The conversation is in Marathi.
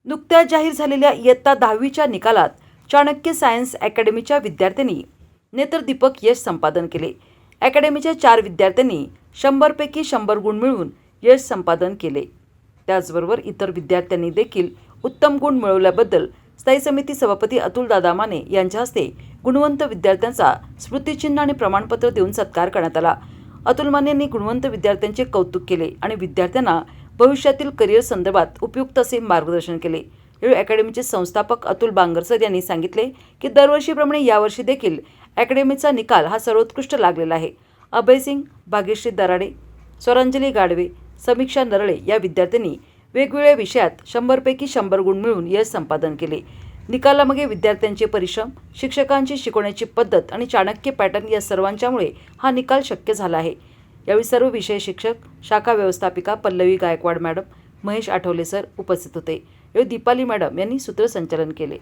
नुकत्याच जाहीर झालेल्या इयत्ता 10वीच्या निकालात चाणक्य सायन्स अकॅडमीच्या विद्यार्थ्यांनी नेत्रदीपक यश संपादन केले. अकॅडमीच्या 4 विद्यार्थ्यांनी 100 पैकी 100 गुण मिळवून यश संपादन केले. त्याचबरोबर इतर विद्यार्थ्यांनी देखील उत्तम गुण मिळवल्याबद्दल स्थायी समिती सभापती अतुलदादा माने यांच्या हस्ते गुणवंत विद्यार्थ्यांचा स्मृतिचिन्ह आणि प्रमाणपत्र देऊन सत्कार करण्यात आला. अतुल माने यांनी गुणवंत विद्यार्थ्यांचे कौतुक केले आणि विद्यार्थ्यांना भविष्यातील करिअर संदर्भात उपयुक्त असे मार्गदर्शन केले. यावेळी अकॅडमीचे संस्थापक अतुल बांगरसर यांनी सांगितले की दरवर्षीप्रमाणे यावर्षी देखील अकॅडमीचा निकाल हा सर्वोत्कृष्ट लागलेला आहे. अभयसिंग, भाग्यश्री दराडे, स्वरांजली गाडवे, समीक्षा नरळे या विद्यार्थ्यांनी वेगवेगळ्या विषयात 100 पैकी 100 गुण मिळवून यश संपादन केले. निकालामागे विद्यार्थ्यांचे परिश्रम, शिक्षकांची शिकवण्याची पद्धत आणि चाणक्य पॅटर्न या सर्वांच्यामुळे हा निकाल शक्य झाला आहे. यावेळी सर्व विषय शिक्षक, शाखा व्यवस्थापिका पल्लवी गायकवाड मॅडम, महेश आठवले सर उपस्थित होते. यावेळी दीपाली मॅडम यांनी सूत्रसंचालन केले.